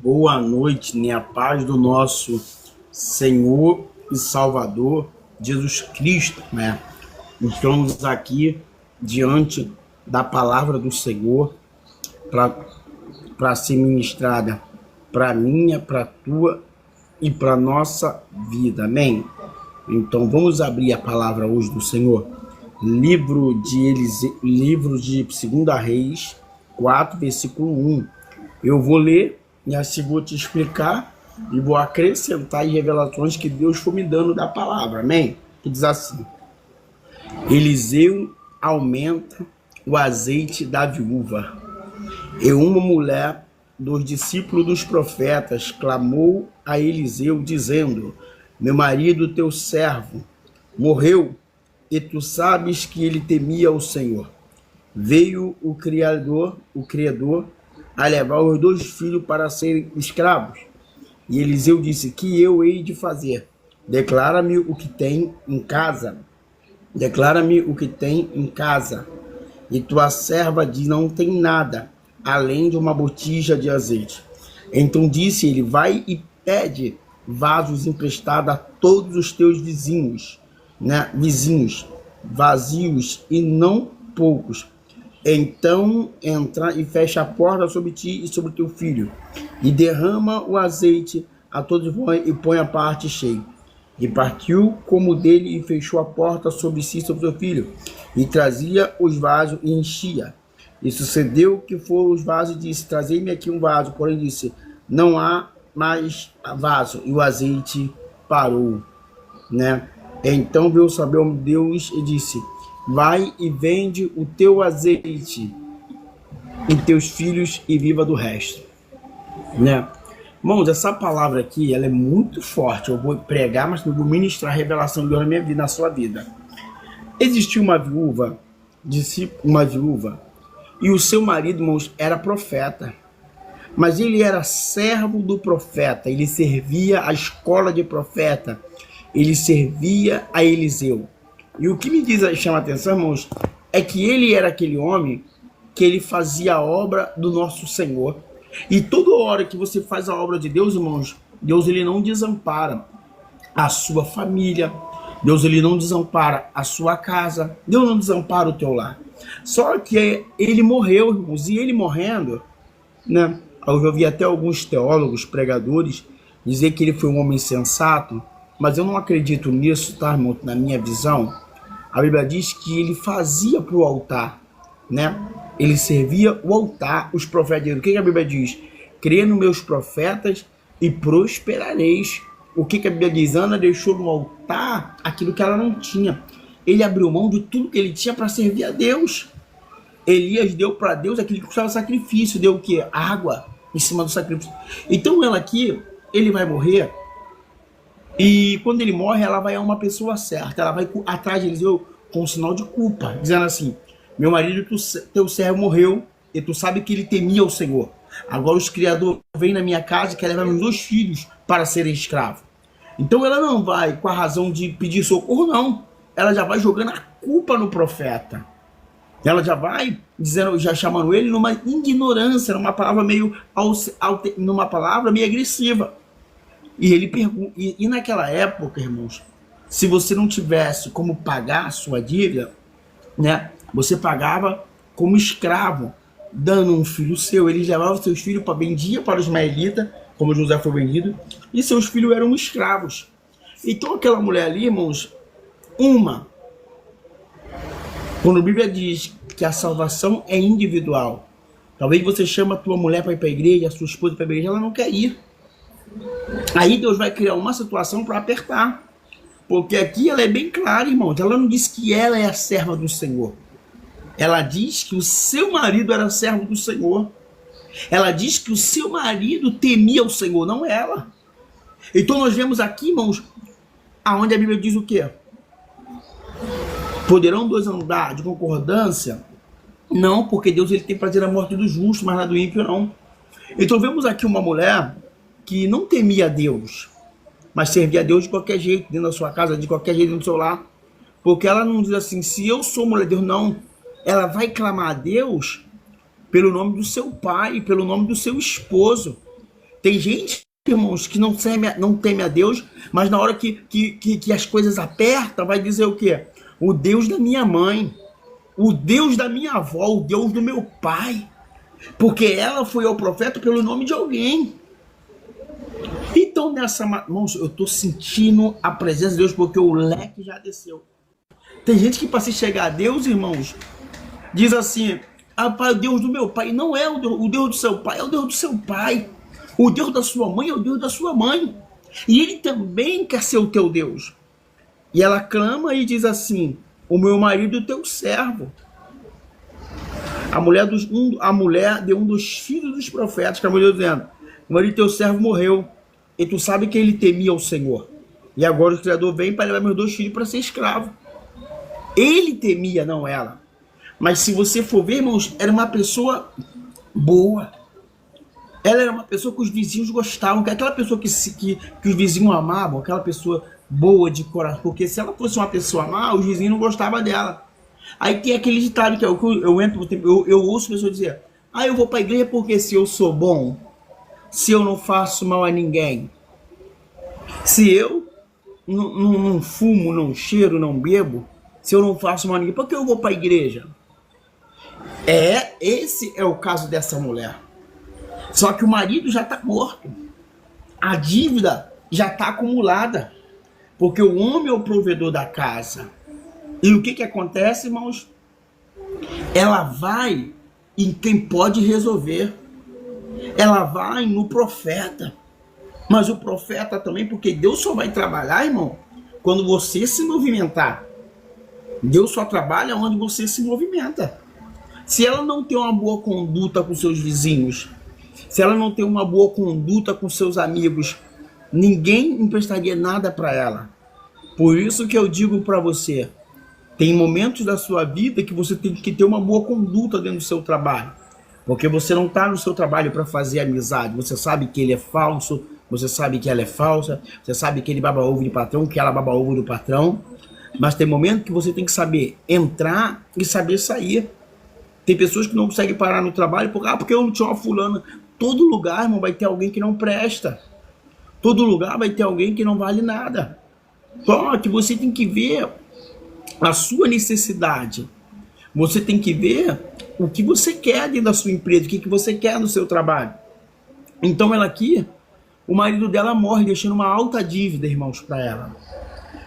Boa noite, né? A paz do nosso Senhor e Salvador Jesus Cristo, né? Estamos aqui diante da palavra do Senhor para ser ministrada para minha, para tua e para nossa vida, amém? Então vamos abrir a palavra hoje do Senhor. Livro de 2 Reis 4, versículo 1. Eu vou ler e assim vou te explicar e vou acrescentar as revelações que Deus foi me dando da palavra, amém? Que diz assim: Eliseu aumenta o azeite da viúva. E uma mulher dos discípulos dos profetas clamou a Eliseu, dizendo: Meu marido, teu servo, morreu, e tu sabes que ele temia o Senhor. Veio o Criador, a levar os 2 filhos para serem escravos. E Eliseu disse: Que eu hei de fazer? Declara-me o que tem em casa. Declara-me o que tem em casa. E tua serva diz: Não tem nada, além de uma botija de azeite. Então disse ele: Vai e pede vasos emprestados a todos os teus vizinhos, né? Vizinhos vazios e não poucos. Então entra e fecha a porta sobre ti e sobre teu filho, e derrama o azeite a todos e põe a parte cheia. E partiu como dele e fechou a porta sobre si e sobre seu filho, e trazia os vasos e enchia. E sucedeu que foram os vasos e disse: Trazei-me aqui um vaso. Porém disse: Não há mais vaso. E o azeite parou, né? Então veio saber o Deus e disse: Vai e vende o teu azeite e teus filhos e viva do resto, né? Irmãos, essa palavra aqui, ela é muito forte. Eu vou pregar, mas eu vou ministrar a revelação de Deus na minha vida, na sua vida. Existiu uma viúva, e o seu marido, irmãos, era profeta. Mas ele era servo do profeta, ele servia a escola de profeta, ele servia a Eliseu. E o que chama a atenção, irmãos, é que ele era aquele homem que ele fazia a obra do nosso Senhor. E toda hora que você faz a obra de Deus, irmãos, Deus ele não desampara a sua família, Deus ele não desampara a sua casa, Deus não desampara o teu lar. Só que ele morreu, irmãos, e ele morrendo, né? Eu já ouvi até alguns teólogos, pregadores, dizer que ele foi um homem sensato, mas eu não acredito nisso, tá, irmão? Na minha visão, a Bíblia diz que ele fazia para o altar, né? Ele servia o altar, os profetas. O que a Bíblia diz? Crê nos meus profetas e prosperareis. O que a Bíblia diz? Ana deixou no altar aquilo que ela não tinha. Ele abriu mão de tudo que ele tinha para servir a Deus. Elias deu para Deus aquilo que custava sacrifício. Deu o quê? Água em cima do sacrifício. Então ela aqui, ele vai morrer. E quando ele morre, ela vai a uma pessoa certa. Ela vai atrás de Eliseu com um sinal de culpa, dizendo assim: Meu marido, teu servo morreu, e tu sabe que ele temia o Senhor. Agora os criadores vêm na minha casa e querem levar meus 2 filhos para serem escravos. Então ela não vai com a razão de pedir socorro, não. Ela já vai jogando a culpa no profeta. Ela já vai dizendo, já chamando ele numa ignorância, numa palavra meio agressiva. E ele pergunta, e naquela época, irmãos, se você não tivesse como pagar a sua dívida, né, você pagava como escravo, dando um filho seu. Eles levavam seus filhos para vendia para os ismaelitas, como José foi vendido, e seus filhos eram escravos. Então aquela mulher ali, irmãos, quando a Bíblia diz que a salvação é individual, talvez você chama a tua mulher para ir para a igreja, a sua esposa para a igreja, ela não quer ir. Aí Deus vai criar uma situação para apertar. Porque aqui ela é bem clara, irmãos. Ela não diz que ela é a serva do Senhor. Ela diz que o seu marido era servo do Senhor. Ela diz que o seu marido temia o Senhor, não ela. Então nós vemos aqui, irmãos, aonde a Bíblia diz o quê? Poderão 2 andar de concordância? Não, porque Deus ele tem prazer na morte do justo, mas na do ímpio não. Então vemos aqui uma mulher que não temia a Deus, mas servia a Deus de qualquer jeito, dentro da sua casa, de qualquer jeito no seu lar. Porque ela não diz assim: se eu sou mulher de Deus, não. Ela vai clamar a Deus pelo nome do seu pai, pelo nome do seu esposo. Tem gente, irmãos, que não teme a Deus, mas na hora que as coisas apertam, vai dizer o quê? O Deus da minha mãe, o Deus da minha avó, o Deus do meu pai. Porque ela foi ao profeta pelo nome de alguém. Então, irmãos, eu estou sentindo a presença de Deus porque o leque já desceu. Tem gente que para se chegar a Deus, irmãos, diz assim: ah, pai, o Deus do meu pai. Não é o Deus do seu pai, é o Deus do seu pai. O Deus da sua mãe é o Deus da sua mãe. E ele também quer ser o teu Deus. E ela clama e diz assim: o meu marido é o teu servo. A mulher de um dos filhos dos profetas, que a mulher dizendo: o marido do teu servo morreu. E tu sabe que ele temia o Senhor. E agora o Criador vem para levar meus 2 filhos para ser escravo. Ele temia, não ela. Mas se você for ver, irmãos, era uma pessoa boa. Ela era uma pessoa que os vizinhos gostavam, que aquela pessoa que os vizinhos amavam, aquela pessoa boa de coração. Porque se ela fosse uma pessoa má, os vizinhos não gostavam dela. Aí tem aquele ditado que eu ouço pessoas dizer: ah, eu vou para a igreja porque se eu sou bom, se eu não faço mal a ninguém, se eu não fumo, não cheiro, não bebo, se eu não faço mal a ninguém, por que eu vou para a igreja? Esse é o caso dessa mulher. Só que o marido já está morto. A dívida já está acumulada. Porque o homem é o provedor da casa. E o que acontece, irmãos? Ela vai em quem pode resolver. Ela vai no profeta. Mas o profeta também, porque Deus só vai trabalhar, irmão, quando você se movimentar. Deus só trabalha onde você se movimenta. Se ela não tem uma boa conduta com seus vizinhos, se ela não tem uma boa conduta com seus amigos, ninguém emprestaria nada para ela. Por isso que eu digo para você, tem momentos da sua vida que você tem que ter uma boa conduta dentro do seu trabalho. Porque você não está no seu trabalho para fazer amizade. Você sabe que ele é falso, você sabe que ela é falsa, você sabe que ele baba ovo do patrão, que ela baba ovo do patrão. Mas tem momento que você tem que saber entrar e saber sair. Tem pessoas que não conseguem parar no trabalho porque eu não tinha uma fulana. Todo lugar, irmão, vai ter alguém que não presta. Todo lugar vai ter alguém que não vale nada. Só que você tem que ver a sua necessidade. Você tem que ver o que você quer dentro da sua empresa, o que você quer no seu trabalho. Então ela aqui, o marido dela morre, deixando uma alta dívida, irmãos, para ela.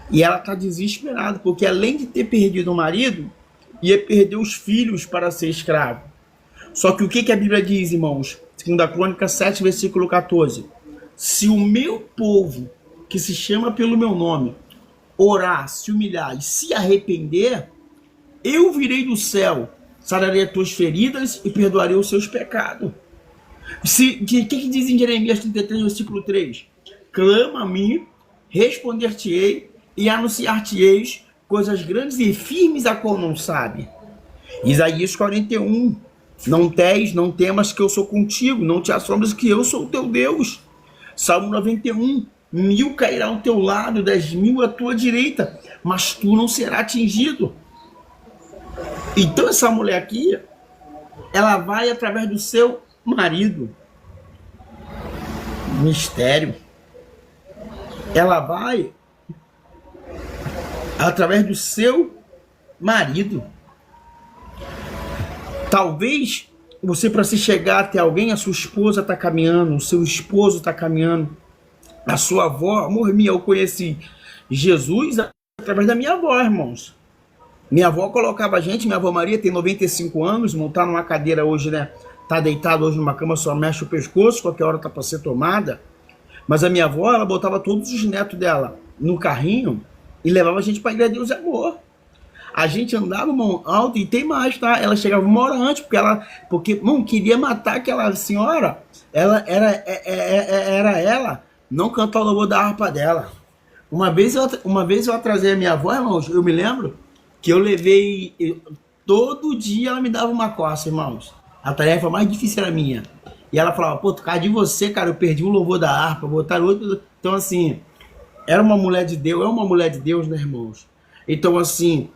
E ela está desesperada, porque além de ter perdido o marido, ia perder os filhos para ser escravo. Só que o que a Bíblia diz, irmãos? 2 Crônicas 7, versículo 14. Se o meu povo, que se chama pelo meu nome, orar, se humilhar e se arrepender, eu virei do céu, sararei as tuas feridas e perdoarei os seus pecados. O que diz em Jeremias 33, versículo 3? Clama a mim, responder-te-ei e anunciar-te-eis coisas grandes e firmes a qual não sabe. Isaías 41. Não temas que eu sou contigo, não te assombres que eu sou o teu Deus. Salmo 91. 1000 cairá ao teu lado, 10.000 à tua direita, mas tu não serás atingido. Então essa mulher aqui, ela vai através do seu marido. Mistério. Ela vai através do seu marido. Talvez você, para se chegar até alguém, a sua esposa está caminhando, o seu esposo está caminhando, a sua avó, amor minha, eu conheci Jesus através da minha avó, irmãos. Minha avó colocava a gente, minha avó Maria tem 95 anos, montar numa cadeira hoje, né? Tá deitado hoje numa cama, só mexe o pescoço, qualquer hora tá para ser tomada. Mas a minha avó, ela botava todos os netos dela no carrinho e levava a gente para a igreja de Deus e Amor. A gente andava, mão alta, e tem mais, tá? Ela chegava uma hora antes, porque mão, queria matar aquela senhora. Ela era ela, não cantar o louvor da harpa dela. Uma vez eu atrasei a minha avó, irmãos, eu me lembro que eu levei, todo dia ela me dava uma coça, irmãos. A tarefa mais difícil era minha. E ela falava, pô, por causa de você, cara, eu perdi o louvor da harpa, botaram outro. Então, assim, era uma mulher de Deus, é uma mulher de Deus, né, irmãos? Então, assim,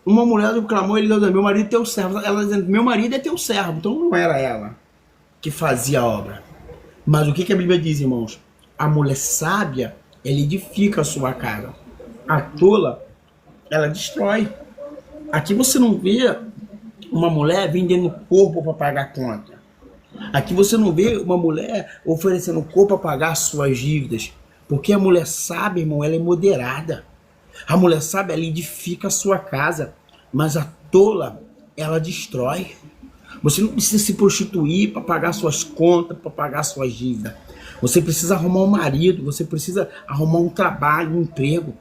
uma mulher clamou, ele disse, meu marido é teu servo. Ela dizendo, meu marido é teu servo. Então não era ela que fazia a obra. Mas o que a Bíblia diz, irmãos? A mulher sábia, ela edifica a sua casa. A tola, ela destrói. Aqui você não vê uma mulher vendendo corpo para pagar a conta. Aqui você não vê uma mulher oferecendo corpo para pagar suas dívidas. Porque a mulher sábia, irmão, ela é moderada. A mulher sábia, ela edifica a sua casa. Mas a tola, ela destrói. Você não precisa se prostituir para pagar suas contas, para pagar suas dívidas. Você precisa arrumar um marido, você precisa arrumar um trabalho, um emprego.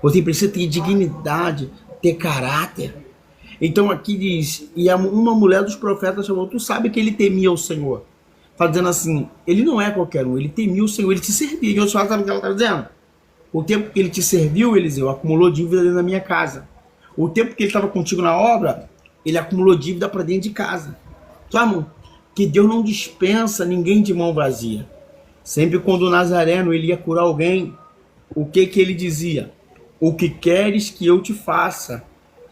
Você precisa ter dignidade, ter caráter. Então aqui diz, e uma mulher dos profetas chamou, tu sabe que ele temia o Senhor. Está dizendo assim, ele não é qualquer um, ele temia o Senhor, ele te servia. E eu só sabe o que ela está dizendo? O tempo que ele te serviu, Eliseu, acumulou dívida dentro da minha casa. O tempo que ele estava contigo na obra, ele acumulou dívida para dentro de casa. Sabe, que Deus não dispensa ninguém de mão vazia. Sempre quando o Nazareno ele ia curar alguém, o que ele dizia? O que queres que eu te faça?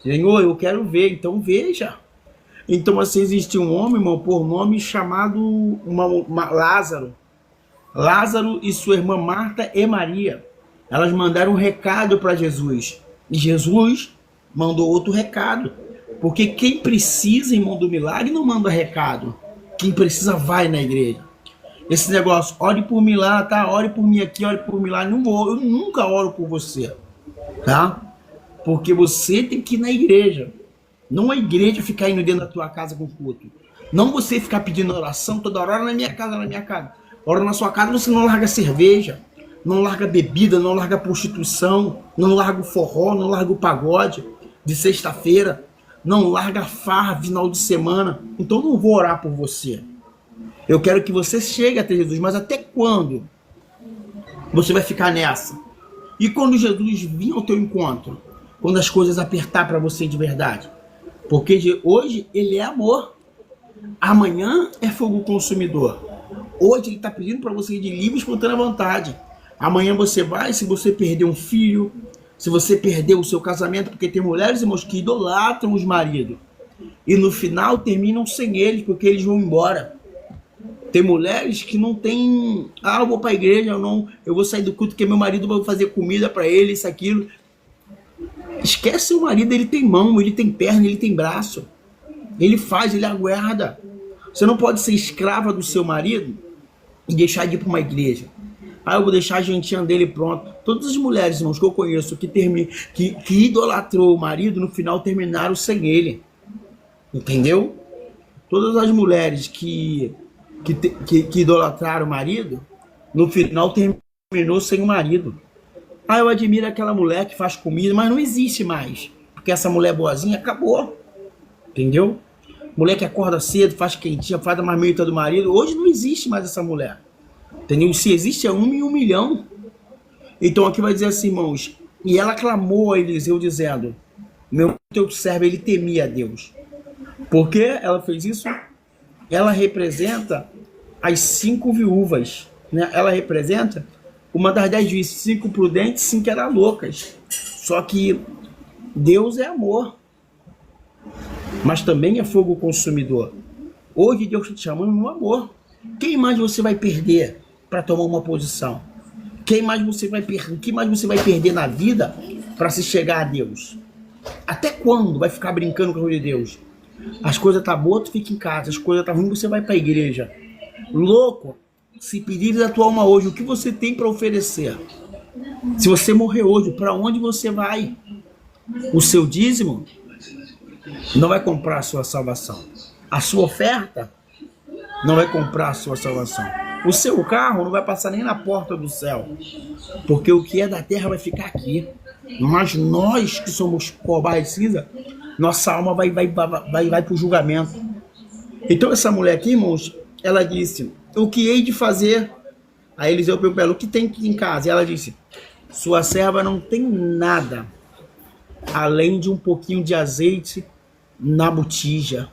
Senhor, eu quero ver, então veja. Então assim, existe um homem, irmão, por nome chamado Lázaro. Lázaro e sua irmã Marta e Maria. Elas mandaram um recado para Jesus. E Jesus mandou outro recado. Porque quem precisa, irmão, do milagre não manda recado. Quem precisa vai na igreja. Esse negócio, ore por mim lá, tá? Ore por mim aqui, ore por mim lá. Não vou, eu nunca oro por você. Tá? Porque você tem que ir na igreja. Não a igreja ficar indo dentro da tua casa com culto. Não você ficar pedindo oração toda hora na minha casa, na minha casa. Ora na sua casa você não larga cerveja, não larga bebida, não larga prostituição, não larga o forró, não larga o pagode de sexta-feira, não larga a farra final de semana. Então não vou orar por você. Eu quero que você chegue até Jesus, mas até quando você vai ficar nessa? E quando Jesus vir ao teu encontro? Quando as coisas apertar para você de verdade? Porque hoje ele é amor. Amanhã é fogo consumidor. Hoje ele está pedindo para você ir de livre e espontânea vontade. Amanhã você vai, se você perder um filho, se você perder o seu casamento, porque tem mulheres, irmãos, que idolatram os maridos. E no final terminam sem eles, porque eles vão embora. Tem mulheres que não tem, eu vou para a igreja, eu vou sair do culto porque meu marido vai fazer comida para ele, isso, aquilo. Esquece o marido, ele tem mão, ele tem perna, ele tem braço. Ele faz, ele aguarda. Você não pode ser escrava do seu marido e deixar de ir para uma igreja. Eu vou deixar a gentinha dele pronto. Todas as mulheres, irmãos, que eu conheço que idolatrou o marido, no final terminaram sem ele. Entendeu? Todas as mulheres que idolatraram o marido, no final terminou sem o marido. Eu admiro aquela mulher que faz comida, mas não existe mais. Porque essa mulher boazinha acabou. Entendeu? Mulher que acorda cedo, faz quentinha, faz a marmita do marido. Hoje não existe mais essa mulher. Entendeu? Se existe é 1 em 1 milhão. Então aqui vai dizer assim, irmãos. E ela clamou a Eliseu dizendo, meu teu servo, ele temia a Deus. Por que ela fez isso? Ela representa as 5 viúvas. Né? Ela representa uma das 10 viúvas, 5 prudentes, 5 eram loucas. Só que Deus é amor. Mas também é fogo consumidor. Hoje Deus está te chamando no amor. Quem mais você vai perder para tomar uma posição? Quem mais você vai perder? O que mais você vai perder na vida para se chegar a Deus? Até quando vai ficar brincando com a coisa de Deus? As coisas tá boas, tu fica em casa. As coisas tá ruins, você vai para a igreja. Louco, se pedires a tua alma hoje, o que você tem para oferecer? Se você morrer hoje, para onde você vai? O seu dízimo não vai comprar a sua salvação. A sua oferta não vai comprar a sua salvação. O seu carro não vai passar nem na porta do céu. Porque o que é da terra vai ficar aqui. Mas nós que somos pó, barra e cinza, nossa alma vai para o julgamento. Então essa mulher aqui, irmãos, ela disse, o que hei de fazer? Aí Eliseu perguntou para ela, o que tem aqui em casa? E ela disse, sua serva não tem nada, além de um pouquinho de azeite na botija.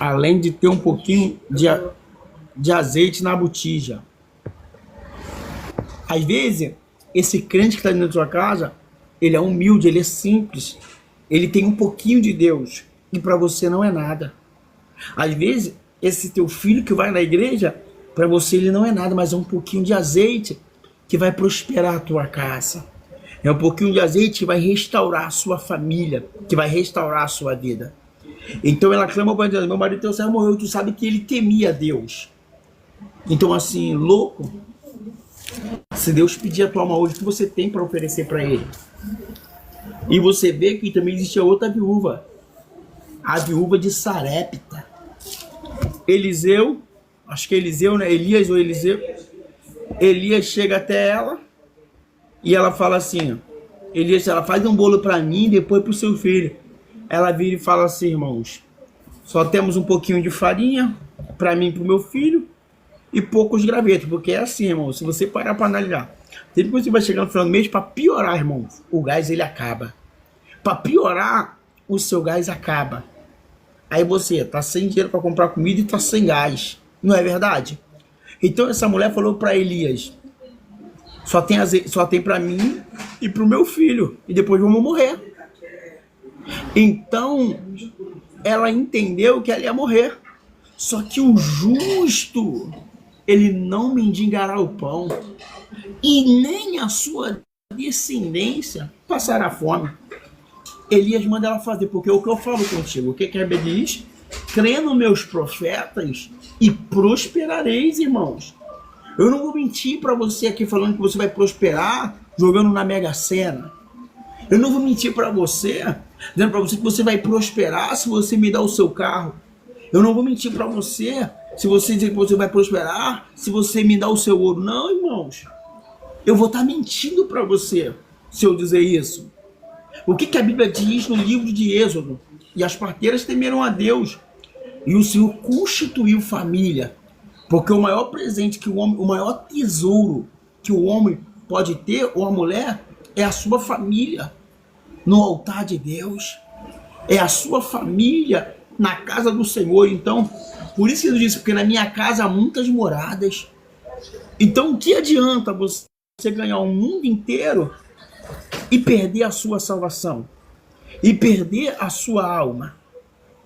Além de ter um pouquinho de azeite na botija. Às vezes, esse crente que está dentro da sua casa, ele é humilde, ele é simples, ele tem um pouquinho de Deus, e para você não é nada. Às vezes, esse teu filho que vai na igreja, para você ele não é nada, mas é um pouquinho de azeite que vai prosperar a tua casa. É um pouquinho de azeite que vai restaurar a sua família, que vai restaurar a sua vida. Então ela clama para Deus: meu marido teu servo morreu, tu sabe que ele temia Deus. Então assim, louco, se Deus pedir a tua alma hoje, o que você tem para oferecer para ele? E você vê que também existe a outra viúva, a viúva de Sarepta. Eliseu, acho que é Eliseu, né? Elias ou Eliseu. Elias chega até ela e ela fala assim: Elias, ela faz um bolo para mim e depois para o seu filho. Ela vira e fala assim: irmãos, só temos um pouquinho de farinha para mim e para o meu filho e poucos gravetos, porque é assim, irmão, se você parar para analisar, depois você vai chegar no final do mês, para piorar, irmão, o gás ele acaba. Para piorar, o seu gás acaba. Aí você tá sem dinheiro para comprar comida e tá sem gás, não é verdade? Então essa mulher falou para Elias: só tem para mim e para o meu filho, e depois vamos morrer. Então ela entendeu que ela ia morrer. Só que o justo, ele não mendigará o pão, e nem a sua descendência passará fome. Elias manda ela fazer, porque é o que eu falo contigo, o que a Bíblia diz? Crê nos meus profetas e prosperareis, irmãos. Eu não vou mentir para você aqui falando que você vai prosperar jogando na Mega Sena. Eu não vou mentir para você, dizendo para você que você vai prosperar se você me dá o seu carro. Eu não vou mentir para você se você dizer que você vai prosperar se você me dá o seu ouro. Não, irmãos. Eu vou estar mentindo para você se eu dizer isso. O que a Bíblia diz no livro de Êxodo? E as parteiras temeram a Deus, e o Senhor constituiu família. Porque o maior presente que o homem, o maior tesouro que o homem pode ter, ou a mulher, é a sua família no altar de Deus. É a sua família na casa do Senhor. Então, por isso que ele disse: porque na minha casa há muitas moradas. Então, o que adianta você ganhar o mundo inteiro e perder a sua salvação? E perder a sua alma?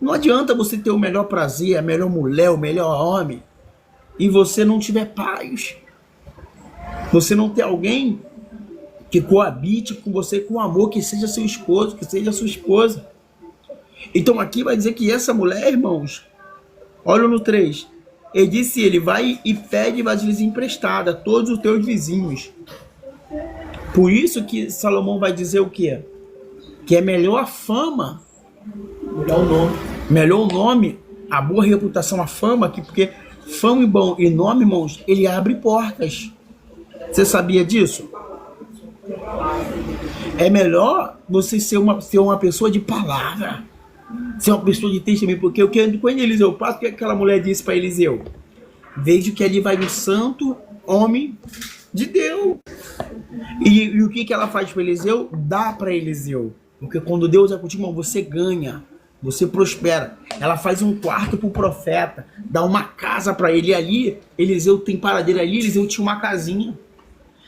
Não adianta você ter o melhor prazer, a melhor mulher, o melhor homem, e você não tiver paz. Você não ter alguém que coabite com você com amor, que seja seu esposo, que seja sua esposa. Então aqui vai dizer que essa mulher, irmãos, olha no 3. Ele disse: ele vai e pede vasilhas emprestadas a todos os teus vizinhos. Por isso que Salomão vai dizer o quê? Que é melhor a fama, melhor o nome, a boa reputação, a fama, porque fama e nome, irmãos, ele abre portas. Você sabia disso? É melhor você ser uma pessoa de palavra, ser uma pessoa de testemunho, porque quando Eliseu passa, o que aquela mulher disse para Eliseu? Vejo que ali vai um santo homem de Deus. E o que ela faz para Eliseu? Dá para Eliseu. Porque quando Deus é contigo, você ganha, você prospera. Ela faz um quarto para o profeta, dá uma casa para ele. E ali, Eliseu tem paradeira ali, Eliseu tinha uma casinha.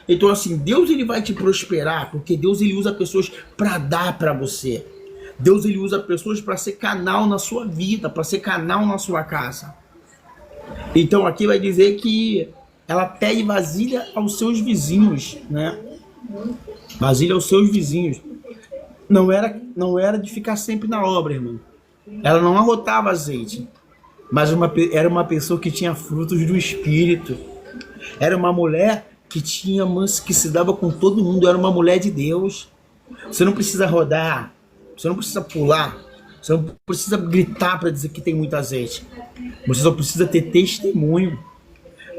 Então assim, Deus ele vai te prosperar, porque Deus ele usa pessoas para dar para você. Deus ele usa pessoas para ser canal na sua vida, para ser canal na sua casa. Então aqui vai dizer que ela pede vasilha aos seus vizinhos, né? Vasilha aos seus vizinhos. Não era de ficar sempre na obra, irmão. Ela não arrotava azeite, mas era uma pessoa que tinha frutos do Espírito. Era uma mulher que que se dava com todo mundo. Era uma mulher de Deus. Você não precisa rodar, você não precisa pular, você não precisa gritar para dizer que tem muito azeite. Você só precisa ter testemunho.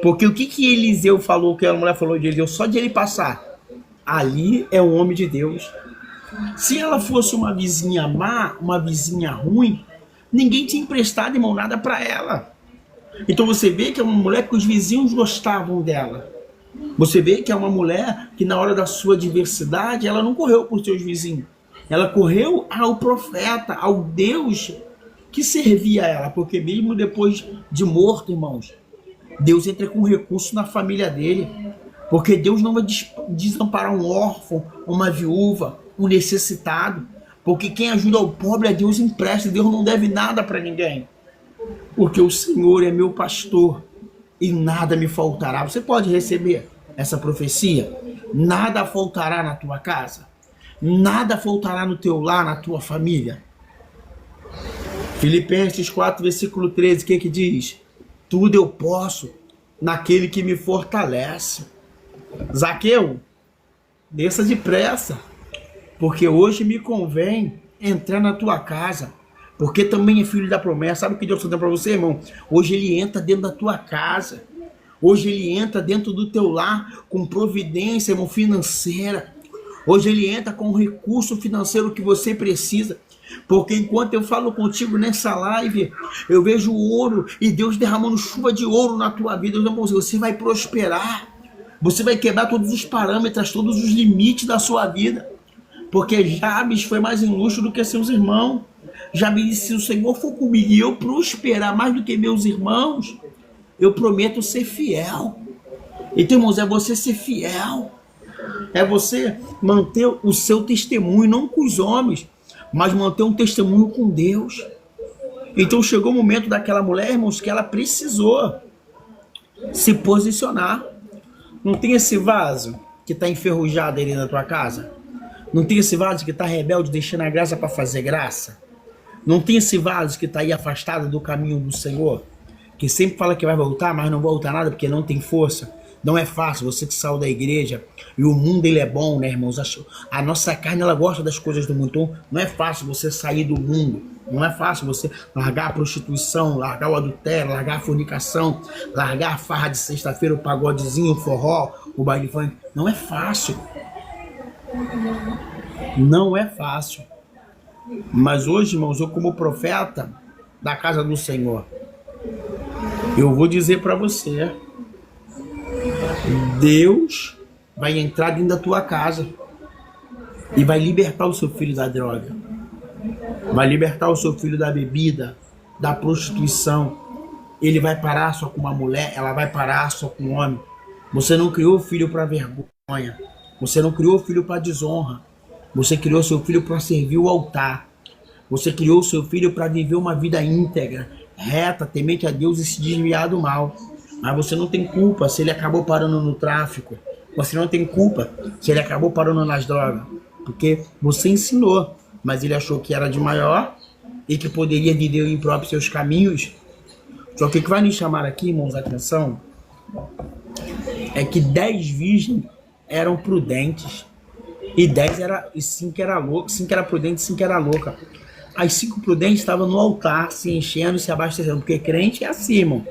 Porque o que Eliseu falou, que a mulher falou de Eliseu, só de ele passar, ali é um homem de Deus. Se ela fosse uma vizinha má, uma vizinha ruim, ninguém tinha emprestado, irmão, nada para ela. Então você vê que é uma mulher que os vizinhos gostavam dela. Você vê que é uma mulher que na hora da sua adversidade, ela não correu por seus vizinhos. Ela correu ao profeta, ao Deus que servia a ela. Porque mesmo depois de morto, irmãos, Deus entra com recurso na família dele. Porque Deus não vai desamparar um órfão, uma viúva, um necessitado. Porque quem ajuda o pobre a Deus empresta. Deus não deve nada para ninguém. Porque o Senhor é meu pastor e nada me faltará. Você pode receber essa profecia? Nada faltará na tua casa. Nada faltará no teu lar, na tua família. Filipenses 4, versículo 13, o que diz? Tudo eu posso naquele que me fortalece. Zaqueu, desça depressa, porque hoje me convém entrar na tua casa, porque também é filho da promessa. Sabe o que Deus está dando para você, irmão? Hoje ele entra dentro da tua casa. Hoje ele entra dentro do teu lar com providência, irmão, financeira. Hoje ele entra com o recurso financeiro que você precisa. Porque enquanto eu falo contigo nessa live, eu vejo ouro e Deus derramando chuva de ouro na tua vida. Você vai prosperar. Você vai quebrar todos os parâmetros, todos os limites da sua vida. Porque Jabes foi mais ilustre do que seus irmãos. Jabes disse: se o Senhor for comigo e eu prosperar mais do que meus irmãos, eu prometo ser fiel. Então, irmãos, é você ser fiel. É você manter o seu testemunho, não com os homens, mas manter um testemunho com Deus. Então chegou o momento daquela mulher, irmãos, que ela precisou se posicionar. Não tem esse vaso que está enferrujado aí na tua casa? Não tem esse vaso que está rebelde, deixando a graça para fazer graça? Não tem esse vaso que está aí afastado do caminho do Senhor? Que sempre fala que vai voltar, mas não volta nada porque não tem força. Não é fácil, você que saiu da igreja, e o mundo ele é bom, né, irmãos? A nossa carne, ela gosta das coisas do mundo. Então, não é fácil você sair do mundo. Não é fácil você largar a prostituição, largar o adultério, largar a fornicação, largar a farra de sexta-feira, o pagodezinho, o forró, o baile funk. Não é fácil. Não é fácil. Mas hoje, irmãos, eu como profeta da casa do Senhor, eu vou dizer para você, Deus vai entrar dentro da tua casa e vai libertar o seu filho da droga, vai libertar o seu filho da bebida, da prostituição. Ele vai parar só com uma mulher, ela vai parar só com um homem. Você não criou filho para vergonha, você não criou filho para desonra, você criou seu filho para servir o altar, você criou seu filho para viver uma vida íntegra, reta, temente a Deus e se desviar do mal. Mas você não tem culpa se ele acabou parando no tráfico. Você não tem culpa se ele acabou parando nas drogas. Porque você ensinou, mas ele achou que era de maior e que poderia viver em próprios seus caminhos. Só que o que vai nos chamar aqui, irmãos, atenção, é que 10 virgens eram prudentes e 5 era louca, 5 era prudente e 5 era louca. As 5 prudentes estavam no altar, se enchendo e se abastecendo, porque crente é assim, irmão.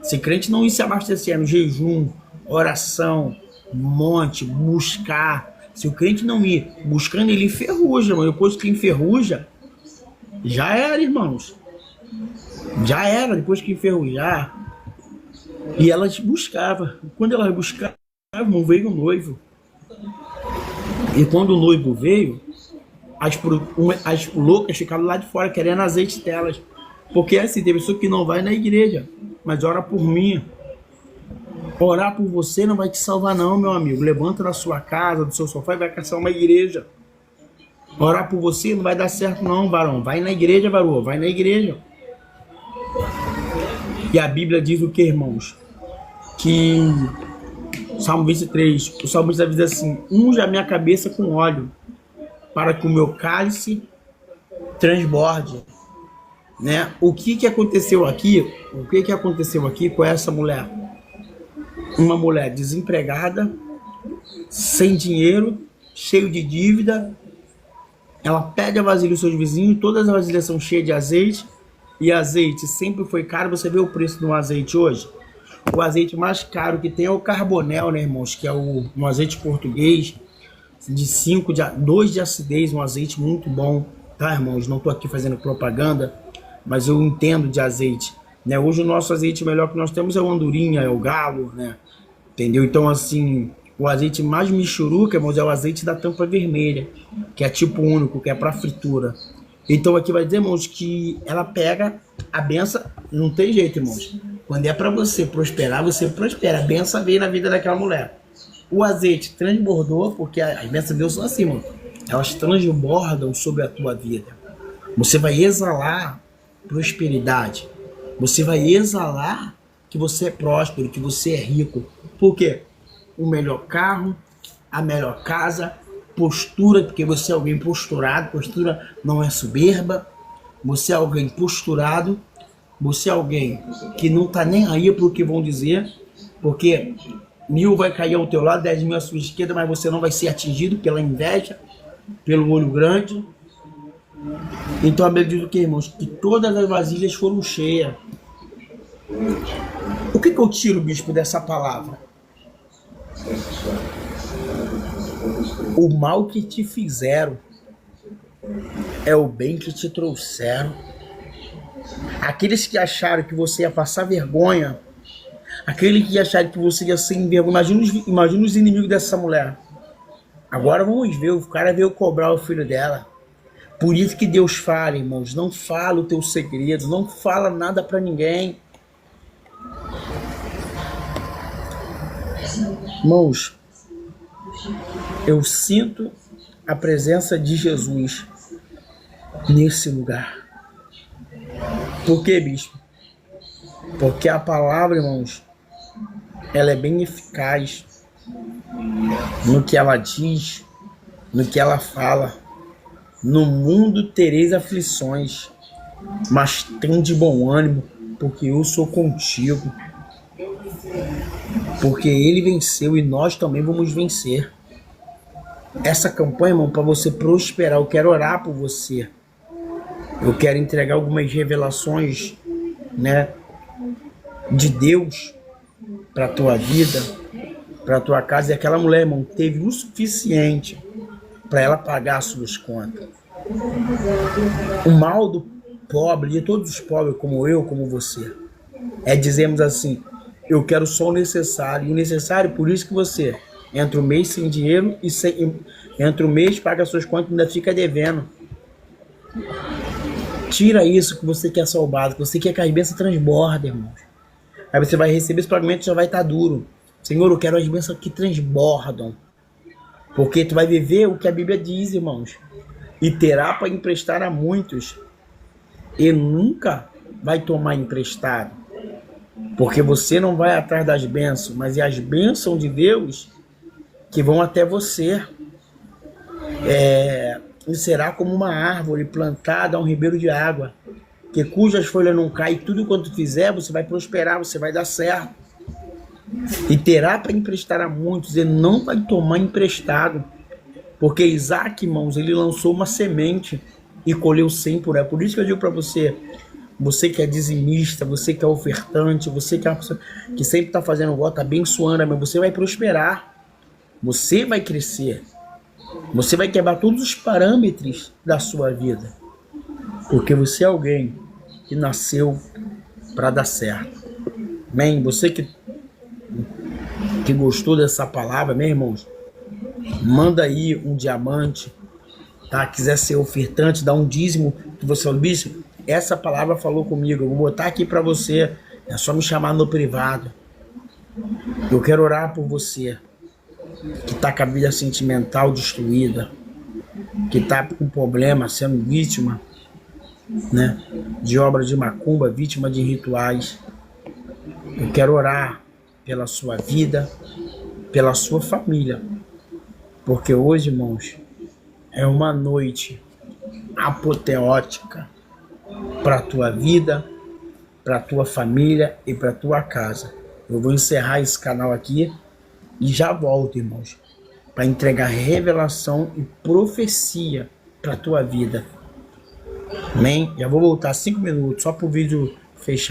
Se crente não ir se abastecendo, jejum, oração, monte, buscar. Se o crente não ir buscando, ele enferruja, irmão. Depois que enferruja, já era, irmãos. Já era, depois que enferrujar. E elas buscavam. Quando elas buscavam, irmão, veio o noivo. E quando o noivo veio, as loucas ficaram lá de fora querendo azeite delas. Porque assim, tem pessoa que não vai na igreja, mas ora por mim. Orar por você não vai te salvar não, meu amigo. Levanta da sua casa, do seu sofá e vai caçar uma igreja. Orar por você não vai dar certo não, varão. Vai na igreja, varô. Vai na igreja. E a Bíblia diz o que, irmãos? Que Salmo 23, o salmista diz assim: unja a minha cabeça com óleo, para que o meu cálice transborde. Né? O que aconteceu aqui? O que aconteceu aqui com essa mulher? Uma mulher desempregada, sem dinheiro, cheio de dívida. Ela pede a vasilha dos seus vizinhos, todas as vasilhas são cheias de azeite, e azeite sempre foi caro. Você vê o preço do azeite hoje? O azeite mais caro que tem é o Carbonel, né, irmãos? Que é um azeite português de 2 de acidez, um azeite muito bom, tá, irmãos? Não tô aqui fazendo propaganda, mas eu entendo de azeite, né? Hoje o nosso azeite melhor que nós temos é o Andorinha, é o Galo, né? Entendeu? Então, assim, o azeite mais michuruca, irmãos, é o azeite da tampa vermelha, que é tipo único, que é para fritura. Então aqui vai dizer, irmãos, que ela pega a benção, não tem jeito, irmãos. Quando é para você prosperar, você prospera. A benção veio na vida daquela mulher. O azeite transbordou, porque as bênçãos de Deus são assim, irmão. elas transbordam sobre a tua vida. Você vai exalar prosperidade. Você vai exalar que você é próspero, que você é rico. Por quê? O melhor carro, a melhor casa, postura, porque você é alguém posturado. Postura não é soberba. Você é alguém posturado. Você é alguém que não está nem aí para o que vão dizer. Porque 1000 vai cair ao teu lado, 10.000 à sua esquerda, mas você não vai ser atingido pela inveja, pelo olho grande. Então a Bíblia diz o que, irmãos? Que todas as vasilhas foram cheias. O que eu tiro, bispo, dessa palavra? O mal que te fizeram é o bem que te trouxeram. Aqueles que acharam que você ia passar vergonha, aqueles que acharam que você ia ser envergonhado, imagina os inimigos dessa mulher. Agora vamos ver, o cara veio cobrar o filho dela. Por isso que Deus fala, irmãos, não fala o teu segredo, não fala nada para ninguém. Irmãos, eu sinto a presença de Jesus nesse lugar. Por quê, bispo? Porque a palavra, irmãos, ela é bem eficaz no que ela diz, no que ela fala. No mundo tereis aflições, mas tem de bom ânimo, porque eu sou contigo. Porque ele venceu e nós também vamos vencer. Essa campanha, irmão, para você prosperar, eu quero orar por você. Eu quero entregar algumas revelações, né, de Deus para a tua vida, para a tua casa. E aquela mulher, irmão, teve o suficiente para ela pagar as suas contas. O mal do pobre, de todos os pobres, como eu, como você, é dizermos assim: eu quero só o necessário. E o necessário, por isso que você entra o mês sem dinheiro e entra o mês, paga as suas contas e ainda fica devendo. Tira isso que você quer salvar, que você quer que as bênçãos transbordem, irmãos. Aí você vai receber esse pagamento e já vai estar duro. Senhor, eu quero as bênçãos que transbordam. Porque tu vai viver o que a Bíblia diz, irmãos. E terá para emprestar a muitos. E nunca vai tomar emprestado. Porque você não vai atrás das bênçãos, mas é as bênçãos de Deus que vão até você. E será como uma árvore plantada a um ribeiro de água, que cujas folhas não caem, e tudo quanto fizer, você vai prosperar, você vai dar certo. E terá para emprestar a muitos, ele não vai tomar emprestado. Porque Isaac, irmãos, ele lançou uma semente e colheu 100 por ela. Por isso que eu digo para você, você que é dizimista, você que é ofertante, você que é uma pessoa que sempre está fazendo voto, abençoando, mas você vai prosperar. Você vai crescer. Você vai quebrar todos os parâmetros da sua vida. Porque você é alguém que nasceu para dar certo. Amém? Você que gostou dessa palavra, meus irmãos, manda aí um diamante, tá? Quiser ser ofertante, dá um dízimo que você falou, bicho, essa palavra falou comigo, eu vou botar aqui para você, é só me chamar no privado. Eu quero orar por você que tá com a vida sentimental destruída, que tá com problema, sendo vítima, né, de obra de macumba, vítima de rituais. Eu quero orar pela sua vida, pela sua família, porque hoje, irmãos, é uma noite apoteótica para a tua vida, para a tua família e para a tua casa. Eu vou encerrar esse canal aqui e já volto, irmãos, para entregar revelação e profecia para a tua vida. Amém? Já vou voltar 5 minutos só para o vídeo fechar.